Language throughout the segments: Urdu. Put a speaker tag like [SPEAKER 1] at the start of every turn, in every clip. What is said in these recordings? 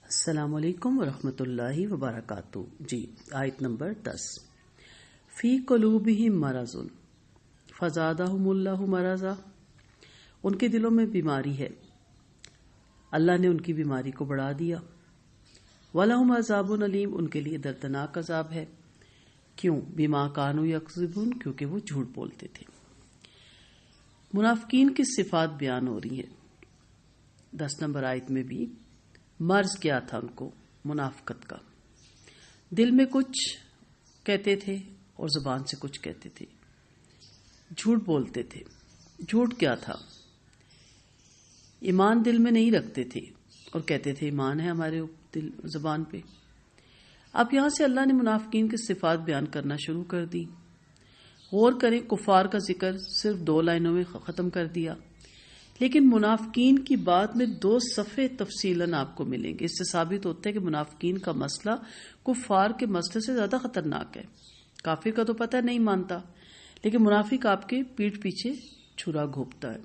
[SPEAKER 1] السلام علیکم ورحمۃ اللہ وبرکاتہ. جی آیت نمبر 10. فی قلوبہم مرض فزادہم اللہ مرضا. ان کے دلوں میں بیماری ہے، اللہ نے ان کی بیماری کو بڑھا دیا. وَلَهُمْ عَذَابٌ علیم. ان کے لیے دردناک عذاب ہے. کیوں؟ بما کانوا یکذبون. کیونکہ وہ جھوٹ بولتے تھے. منافقین کی صفات بیان ہو رہی ہیں 10 نمبر آیت میں بھی. مرض کیا تھا ان کو؟ منافقت کا. دل میں کچھ کہتے تھے اور زبان سے کچھ کہتے تھے. جھوٹ بولتے تھے. جھوٹ کیا تھا؟ ایمان دل میں نہیں رکھتے تھے اور کہتے تھے ایمان ہے ہمارے دل زبان پہ. اب یہاں سے اللہ نے منافقین کی صفات بیان کرنا شروع کر دی. غور کریں، کفار کا ذکر صرف 2 لائنوں میں ختم کر دیا، لیکن منافقین کی بات میں 2 صفحے تفصیلاً آپ کو ملیں گے. اس سے ثابت ہوتا ہے کہ منافقین کا مسئلہ کفار کے مسئلے سے زیادہ خطرناک ہے. کافر کا تو پتہ نہیں مانتا، لیکن منافق آپ کے پیٹھ پیچھے چھرا گھونپتا ہے.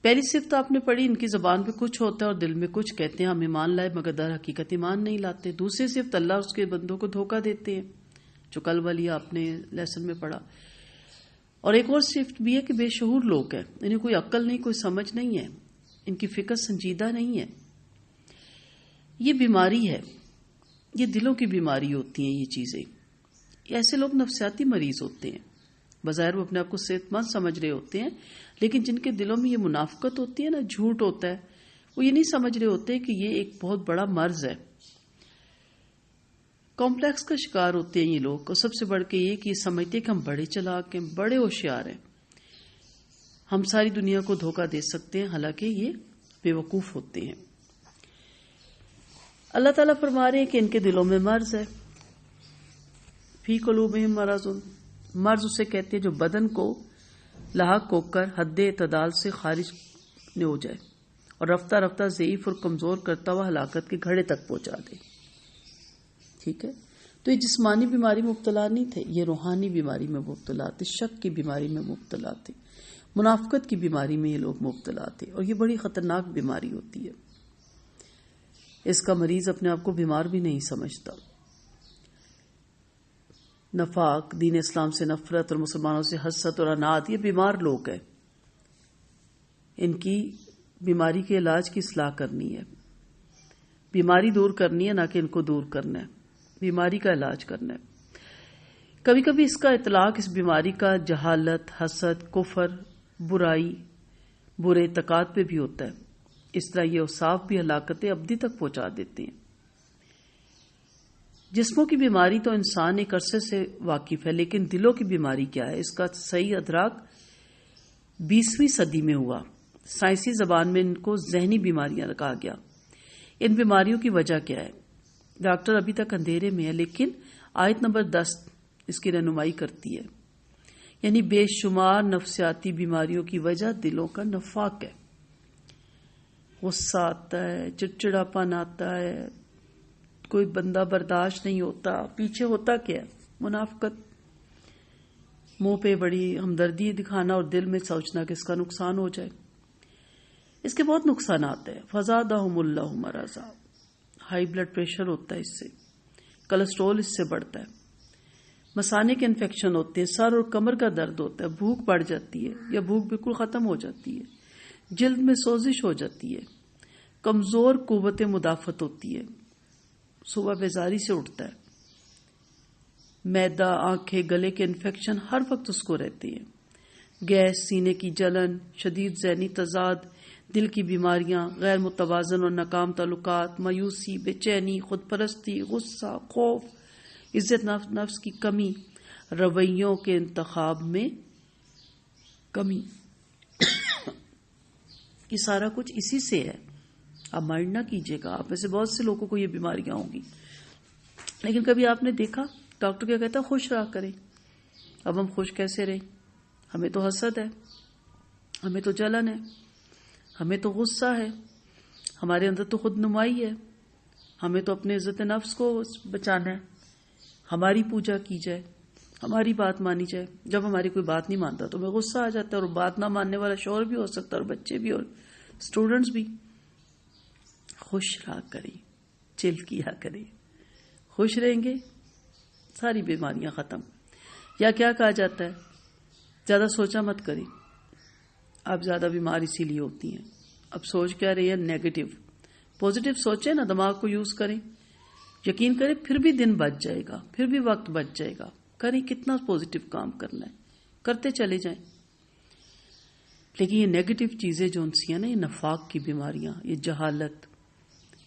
[SPEAKER 1] پہلی صفت آپ نے پڑھی، ان کی زبان پہ کچھ ہوتا ہے اور دل میں کچھ کہتے ہیں ہم ایمان لائے مگر در حقیقت ایمان نہیں لاتے. دوسری صفت، اللہ اس کے بندوں کو دھوکہ دیتے ہیں، جو کل والی آپ نے لیسن میں پڑھا. اور ایک اور صفت بھی ہے کہ بے شعور لوگ ہیں، انہیں کوئی عقل نہیں، کوئی سمجھ نہیں ہے، ان کی فکر سنجیدہ نہیں ہے. یہ بیماری ہے، یہ دلوں کی بیماری ہوتی ہیں. یہ چیزیں، ایسے لوگ نفسیاتی مریض ہوتے ہیں. بظاہر وہ اپنے آپ کو صحت مند سمجھ رہے ہوتے ہیں، لیکن جن کے دلوں میں یہ منافقت ہوتی ہے نا، جھوٹ ہوتا ہے، وہ یہ نہیں سمجھ رہے ہوتے کہ یہ ایک بہت بڑا مرض ہے. کمپلیکس کا شکار ہوتے ہیں یہ لوگ. اور سب سے بڑھ کے یہ کہ یہ سمجھتے ہیں کہ ہم بڑے چلاک ہیں، بڑے ہوشیار ہیں، ہم ساری دنیا کو دھوکہ دے سکتے ہیں، حالانکہ یہ بے وقوف ہوتے ہیں. اللہ تعالیٰ فرما رہے ہیں کہ ان کے دلوں میں مرض ہے. فی قلوبہم مرض. مرض اسے کہتے ہیں جو بدن کو لاحق ہو کر حد اعتدال سے خارج نہ ہو جائے اور رفتہ رفتہ ضعیف اور کمزور کرتا ہوا ہلاکت کے گھڑے تک پہنچا دے. ٹھیک ہے، تو یہ جسمانی بیماری میں مبتلا نہیں تھے، یہ روحانی بیماری میں مبتلا تھے، شک کی بیماری میں مبتلا تھے، منافقت کی بیماری میں یہ لوگ مبتلا تھے. اور یہ بڑی خطرناک بیماری ہوتی ہے. اس کا مریض اپنے آپ کو بیمار بھی نہیں سمجھتا. نفاق، دین اسلام سے نفرت اور مسلمانوں سے حسد اور عناد، یہ بیمار لوگ ہیں. ان کی بیماری کے علاج کی اصلاح کرنی ہے. بیماری دور کرنی ہے، نہ کہ ان کو دور کرنا ہے. بیماری کا علاج کرنا ہے. کبھی کبھی اس کا اطلاق اس بیماری کا جہالت، حسد، کفر، برائی، برے اعتقاد پہ بھی ہوتا ہے. اس طرح یہ اوصاف بھی ہلاکت ابدی تک پہنچا دیتے ہیں. جسموں کی بیماری تو انسان ایک عرصے سے واقف ہے، لیکن دلوں کی بیماری کیا ہے؟ اس کا صحیح ادراک 20ویں صدی میں ہوا. سائنسی زبان میں ان کو ذہنی بیماریاں کہا گیا. ان بیماریوں کی وجہ کیا ہے؟ ڈاکٹر ابھی تک اندھیرے میں ہے، لیکن آیت نمبر 10 اس کی رہنمائی کرتی ہے. یعنی بے شمار نفسیاتی بیماریوں کی وجہ دلوں کا نفاق ہے. غصہ آتا ہے، چڑچڑاپن آتا ہے، کوئی بندہ برداشت نہیں ہوتا. پیچھے ہوتا کیا ہے؟ منافقت. منہ پہ بڑی ہمدردی دکھانا اور دل میں سوچنا کہ اس کا نقصان ہو جائے. اس کے بہت نقصانات ہیں. فزادہم اللہ مرضا. ہائی بلڈ پریشر ہوتا ہے اس سے، کولیسٹرول اس سے بڑھتا ہے، مثانے کے انفیکشن ہوتے ہیں، سر اور کمر کا درد ہوتا ہے، بھوک بڑھ جاتی ہے یا بھوک بالکل ختم ہو جاتی ہے، جلد میں سوزش ہو جاتی ہے، کمزور قوت مدافعت ہوتی ہے، صبح بیزاری سے اٹھتا ہے، معدہ، آنکھیں، گلے کے انفیکشن ہر وقت اس کو رہتے ہیں، گیس، سینے کی جلن، شدید ذہنی تضاد، دل کی بیماریاں، غیر متوازن اور ناکام تعلقات، مایوسی، بے چینی، خود پرستی، غصہ، خوف، عزت نفس کی کمی، رویوں کے انتخاب میں کمی. یہ سارا کچھ اسی سے ہے. آپ مائنڈ نہ کیجیے گا، آپ میں سے بہت سے لوگوں کو یہ بیماریاں ہوں گی. لیکن کبھی آپ نے دیکھا ڈاکٹر کیا کہتا ہے؟ خوش رہا کریں. اب ہم خوش کیسے رہیں؟ ہمیں تو حسد ہے، ہمیں تو جلن ہے، ہمیں تو غصہ ہے، ہمارے اندر تو خود نمائی ہے، ہمیں تو اپنے عزت نفس کو بچانا ہے، ہماری پوجا کی جائے، ہماری بات مانی جائے. جب ہماری کوئی بات نہیں مانتا تو ہمیں غصہ آ جاتا ہے. اور بات نہ ماننے والا شوہر بھی ہو سکتا ہے، اور بچے بھی، اور اسٹوڈنٹس بھی. خوش رہا کریں، چل کیا کریں. خوش رہیں گے ساری بیماریاں ختم. یا کیا کہا جاتا ہے، زیادہ سوچا مت کریں. آپ زیادہ بیمار اسی لیے ہوتی ہیں. اب سوچ کیا رہی ہے، نیگیٹو. پازیٹیو سوچیں نا، دماغ کو یوز کریں. یقین کریں پھر بھی دن بچ جائے گا، پھر بھی وقت بچ جائے گا. کریں کتنا پازیٹیو کام کرنا ہے، کرتے چلے جائیں. لیکن یہ نیگیٹو چیزیں جو انسی ہیں نا، یہ نفاق کی بیماریاں، یہ جہالت،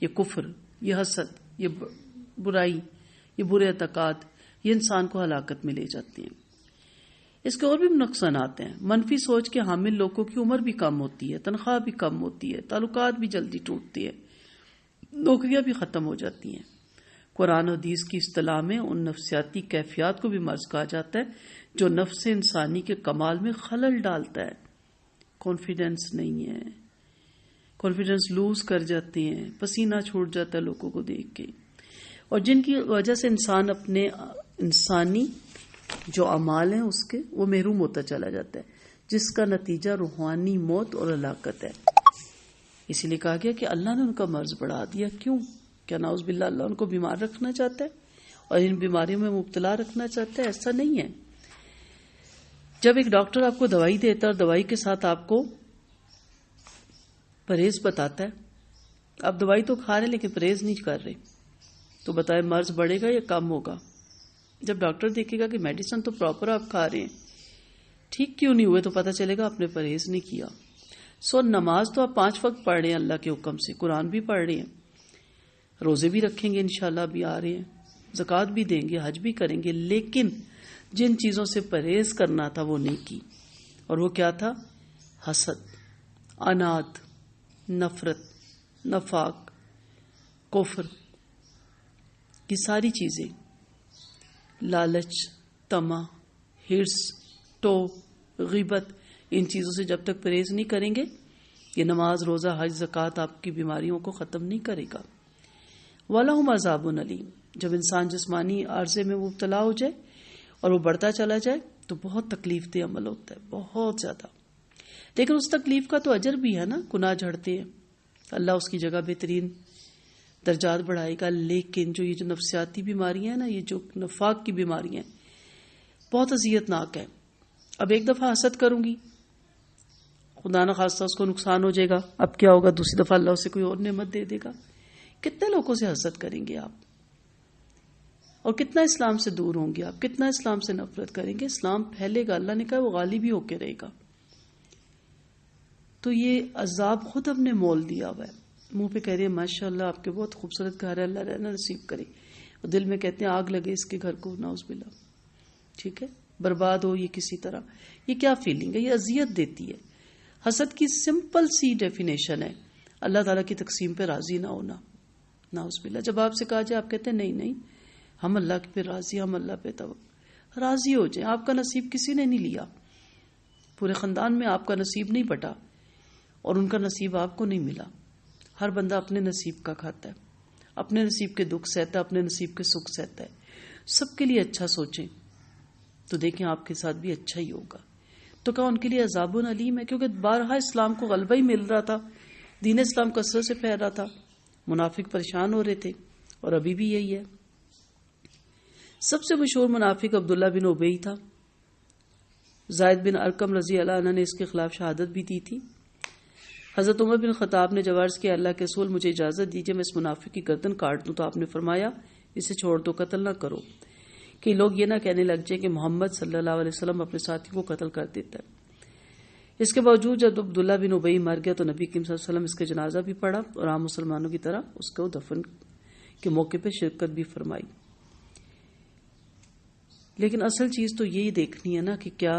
[SPEAKER 1] یہ کفر، یہ حسد، یہ برائی، یہ برے اعتقاد، یہ انسان کو ہلاکت میں لے جاتی ہیں. اس کے اور بھی نقصانات ہیں. منفی سوچ کے حامل لوگوں کی عمر بھی کم ہوتی ہے، تنخواہ بھی کم ہوتی ہے، تعلقات بھی جلدی ٹوٹتی ہے، نوکریاں بھی ختم ہو جاتی ہیں. قرآن و حدیث کی اصطلاح میں ان نفسیاتی کیفیات کو بھی مرض کہا جاتا ہے جو نفس انسانی کے کمال میں خلل ڈالتا ہے. کانفیڈنس نہیں ہے، کانفیڈنس لوز کر جاتے ہیں، پسینہ چھوٹ جاتا ہے لوگوں کو دیکھ کے، اور جن کی وجہ سے انسان اپنے انسانی جو اعمال ہیں اس کے وہ محروم ہوتا چلا جاتا ہے، جس کا نتیجہ روحانی موت اور ہلاکت ہے. اسی لیے کہا گیا کہ اللہ نے ان کا مرض بڑھا دیا. کیوں؟ کیا نعوذ باللہ اللہ ان کو بیمار رکھنا چاہتا ہے اور ان بیماریوں میں مبتلا رکھنا چاہتا ہے؟ ایسا نہیں ہے. جب ایک ڈاکٹر آپ کو دوائی دیتا ہے اور دوائی کے ساتھ آپ کو پرہیز بتاتا ہے، آپ دوائی تو کھا رہے لیکن پرہیز نہیں کر رہے، تو بتائے مرض بڑھے گا یا کم ہوگا؟ جب ڈاکٹر دیکھے گا کہ میڈیسن تو پراپر آپ کھا رہے ہیں، ٹھیک کیوں نہیں ہوئے، تو پتہ چلے گا آپ نے پرہیز نہیں کیا. نماز تو آپ 5 وقت پڑھ رہے ہیں اللہ کے حکم سے، قرآن بھی پڑھ رہے ہیں، روزے بھی رکھیں گے انشاءاللہ بھی آ رہے ہیں، زکوٰۃ بھی دیں گے، حج بھی کریں گے، لیکن جن چیزوں سے پرہیز کرنا تھا وہ نہیں کی. اور وہ کیا تھا؟ حسد، عناد، نفرت، نفاق، کفر، یہ ساری چیزیں، لالچ، طمع، ہرس، ٹو، غیبت، ان چیزوں سے جب تک پرہیز نہیں کریں گے، یہ نماز، روزہ، حج، زکوٰۃ آپ کی بیماریوں کو ختم نہیں کرے گا. وَلَهُمْ عَذَابٌ أَلِيمٌ. جب انسان جسمانی عارضے میں مبتلا ہو جائے اور وہ بڑھتا چلا جائے تو بہت تکلیف دہ عمل ہوتا ہے، بہت زیادہ. لیکن اس تکلیف کا تو اجر بھی ہے نا، گناہ جھڑتے ہیں، اللہ اس کی جگہ بہترین درجات بڑھائے گا. لیکن جو یہ جو نفسیاتی بیماریاں ہیں نا، یہ جو نفاق کی بیماریاں ہیں، بہت اذیت ناک ہے. اب ایک دفعہ حسد کروں گی، خدا نہ خواستہ اس کو نقصان ہو جائے گا، اب کیا ہوگا؟ دوسری دفعہ اللہ اسے کوئی اور نعمت دے دے گا. کتنے لوگوں سے حسد کریں گے آپ، اور کتنا اسلام سے دور ہوں گے آپ، کتنا اسلام سے نفرت کریں گے. اسلام پھیلے گا، اللہ نے کہا وہ غالب ہی ہو کے رہے گا. تو یہ عذاب خود ہم نے مول دیا ہوا ہے. منہ پہ کہہ رہے ہیں ماشاء اللہ آپ کے بہت خوبصورت گھر ہے، اللہ رہنا نصیب کرے، اور دل میں کہتے ہیں آگ لگے اس کے گھر کو، نعوذ باللہ. ٹھیک ہے، برباد ہو یہ کسی طرح. یہ کیا فیلنگ ہے؟ یہ اذیت دیتی ہے. حسد کی سمپل سی ڈیفینیشن ہے اللہ تعالیٰ کی تقسیم پہ راضی نہ ہونا، نعوذ باللہ. جب آپ سے کہا جائے آپ کہتے ہیں نہیں نہیں ہم اللہ پہ راضی، ہم اللہ پہ راضی ہو جائیں. آپ کا نصیب کسی نے نہیں لیا، پورے خاندان میں آپ کا نصیب نہیں بٹا اور ان کا نصیب آپ کو نہیں ملا. ہر بندہ اپنے نصیب کا کھاتا ہے، اپنے نصیب کے دکھ سہتا ہے، اپنے نصیب کے سکھ سہتا ہے. سب کے لیے اچھا سوچیں تو دیکھیں آپ کے ساتھ بھی اچھا ہی ہوگا. تو کہا ان کے لیے عذاب علیم ہے، کیونکہ بارہا اسلام کو غلبہ ہی مل رہا تھا، دین اسلام کثرت سے پھیل رہا تھا، منافق پریشان ہو رہے تھے، اور ابھی بھی یہی ہے. سب سے مشہور منافق عبداللہ بن ابی تھا. زید بن ارقم رضی اللہ عنہ نے اس کے خلاف شہادت بھی دی تھی. حضرت عمر بن خطاب نے جب عرض کیا اللہ کے رسول مجھے اجازت دیجیے میں اس منافق کی گردن کاٹ دوں، تو آپ نے فرمایا اسے چھوڑ دو، قتل نہ کرو، کہ لوگ یہ نہ کہنے لگ جائیں کہ محمد صلی اللہ علیہ وسلم اپنے ساتھی کو قتل کر دیتا ہے. اس کے باوجود جب عبداللہ بن ابی مر گیا تو نبی کریم صلی اللہ علیہ وسلم اس کے جنازہ بھی پڑھا اور عام مسلمانوں کی طرح اس کو دفن کے موقع پہ شرکت بھی فرمائی. لیکن اصل چیز تو یہی دیکھنی ہے نا کہ کیا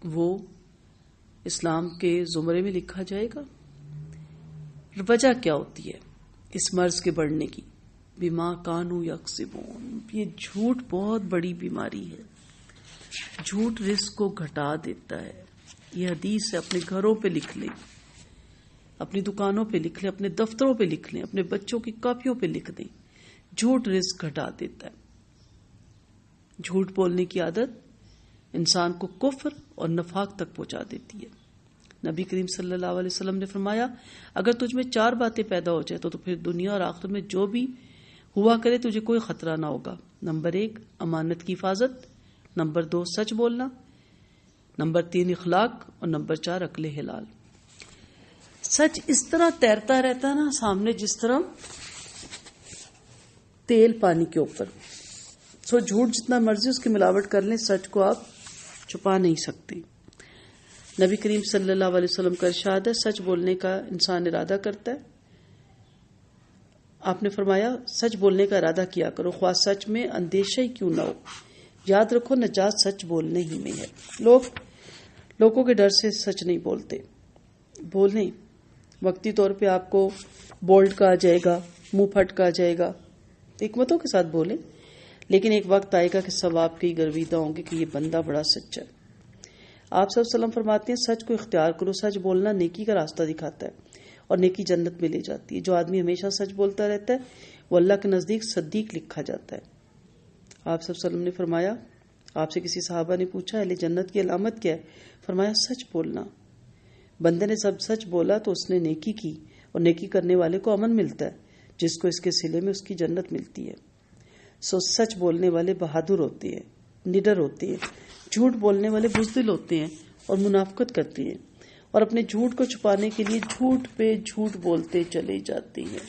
[SPEAKER 1] وہ اسلام کے زمرے میں لکھا جائے گا. وجہ کیا ہوتی ہے اس مرض کے بڑھنے کی؟ بما کانوا یکسبون. یہ جھوٹ بہت بڑی بیماری ہے. جھوٹ رزق کو گھٹا دیتا ہے. یہ حدیث ہے، اپنے گھروں پہ لکھ لیں، اپنی دکانوں پہ لکھ لیں، اپنے دفتروں پہ لکھ لیں، اپنے بچوں کی کاپیوں پہ لکھ دیں. جھوٹ رزق گھٹا دیتا ہے. جھوٹ بولنے کی عادت انسان کو کفر اور نفاق تک پہنچا دیتی ہے. نبی کریم صلی اللہ علیہ وسلم نے فرمایا اگر تجھ میں 4 باتیں پیدا ہو جائے تو پھر دنیا اور آخرت میں جو بھی ہوا کرے تجھے کوئی خطرہ نہ ہوگا. نمبر 1 امانت کی حفاظت، نمبر 2 سچ بولنا، نمبر 3 اخلاق، اور نمبر 4 عقل حلال. سچ اس طرح تیرتا رہتا ہے نا سامنے جس طرح تیل پانی کے اوپر. سو جھوٹ جتنا مرضی اس کی ملاوٹ کر لیں، سچ کو آپ چھپا نہیں سکتے. نبی کریم صلی اللہ علیہ وسلم کا ارشاد ہے سچ بولنے کا انسان ارادہ کرتا ہے. آپ نے فرمایا سچ بولنے کا ارادہ کیا کرو خواہ سچ میں اندیشہ ہی کیوں نہ ہو. یاد رکھو نجات سچ بولنے ہی میں ہے. لوگوں کے ڈر سے سچ نہیں بولتے. بولیں وقتی طور پہ آپ کو بولڈ کہا جائے گا، منہ پھٹ کہا جائے گا، حکمتوں کے ساتھ بولیں، لیکن ایک وقت آئے گا کہ سب آپ کے گرویدہ ہوں گے کہ یہ بندہ بڑا سچا ہے. آپ صلی اللہ علیہ وسلم فرماتے ہیں سچ کو اختیار کرو. سچ بولنا نیکی کا راستہ دکھاتا ہے اور نیکی جنت میں لے جاتی ہے. جو آدمی ہمیشہ سچ بولتا رہتا ہے وہ اللہ کے نزدیک صدیق لکھا جاتا ہے. آپ صلی اللہ علیہ وسلم نے فرمایا، آپ سے کسی صحابہ نے پوچھا اہل جنت کی علامت کیا ہے؟ فرمایا سچ بولنا. بندے نے سب سچ بولا تو اس نے نیکی کی، اور نیکی کرنے والے کو امن ملتا ہے جس کو اس کے صلے میں اس کی جنت ملتی ہے. سچ بولنے والے بہادر ہوتے ہیں، نڈر ہوتے ہیں. جھوٹ بولنے والے بزدل ہوتے ہیں اور منافقت کرتے ہیں، اور اپنے جھوٹ کو چھپانے کے لیے جھوٹ پہ جھوٹ بولتے چلے جاتے ہیں.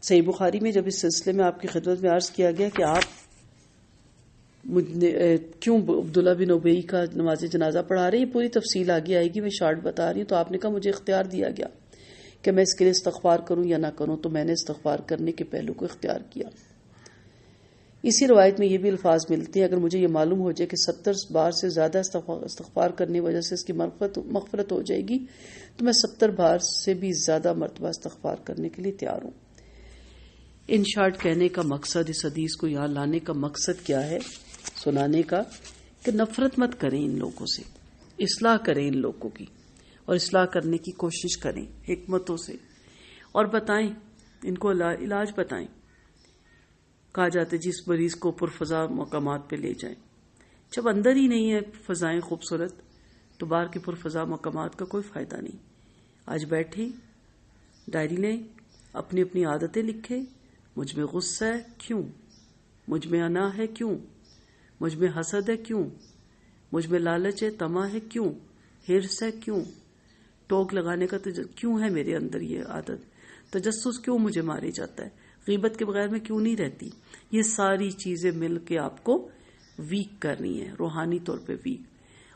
[SPEAKER 1] صحیح بخاری میں جب اس سلسلے میں آپ کی خدمت میں عرض کیا گیا کہ آپ کیوں عبداللہ بن ابی کا نماز جنازہ پڑھا رہے ہیں، یہ پوری تفصیل آگے آئے گی، میں شارٹ بتا رہی ہوں. تو آپ نے کہا مجھے اختیار دیا گیا کہ میں اس کے لیے استغفار کروں یا نہ کروں، تو میں نے استغفار کرنے کے پہلو کو اختیار کیا. اسی روایت میں یہ بھی الفاظ ملتے ہیں اگر مجھے یہ معلوم ہو جائے کہ 70 بار سے زیادہ استغفار کرنے کی وجہ سے اس کی مغفرت ہو جائے گی تو میں 70 بار سے بھی زیادہ مرتبہ استغفار کرنے کے لیے تیار ہوں. ان شارٹ کہنے کا مقصد، اس حدیث کو یہاں لانے کا مقصد کیا ہے، سنانے کا، کہ نفرت مت کریں ان لوگوں سے، اصلاح کریں ان لوگوں کی، اور اصلاح کرنے کی کوشش کریں حکمتوں سے، اور بتائیں ان کو علاج بتائیں. کہا جاتا ہے جس مریض کو پرفضا مقامات پہ لے جائیں. جب اندر ہی نہیں ہے فضائیں خوبصورت تو باہر کے پرفضا مقامات کا کوئی فائدہ نہیں. آج بیٹھیں، ڈائری لیں، اپنی اپنی عادتیں لکھیں. مجھ میں غصہ ہے کیوں؟ مجھ میں انا ہے کیوں؟ مجھ میں حسد ہے کیوں؟ مجھ میں لالچ ہے، طمع ہے کیوں؟ ہرس ہے کیوں؟ ٹوک لگانے کا کیوں ہے میرے اندر یہ عادت؟ تجسس کیوں مجھے مارے جاتا ہے؟ غیبت کے بغیر میں کیوں نہیں رہتی؟ یہ ساری چیزیں مل کے آپ کو ویک کرنی ہے، روحانی طور پہ ویک.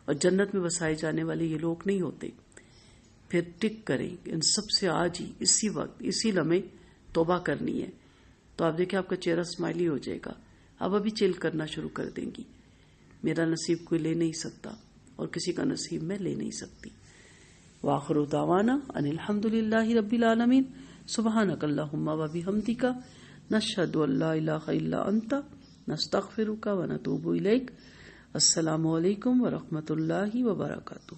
[SPEAKER 1] اور جنت میں بسائے جانے والے یہ لوگ نہیں ہوتے. پھر ٹک کریں ان سب سے آج ہی، اسی وقت، اسی لمحے توبہ کرنی ہے. تو آپ دیکھیں آپ کا چہرہ اسمائلی ہو جائے گا. اب ابھی چل کرنا شروع کر دیں گی. میرا نصیب کوئی لے نہیں سکتا اور کسی کا نصیب میں لے نہیں سکتی. وآخر دعوانا ان الحمد للہ رب العالمین. سبحانک اللہم و بحمدک نشہد ان لا الہ الا انت نستغفرک و نتوب الیک. السلام علیکم ورحمۃ اللہ وبرکاتہ.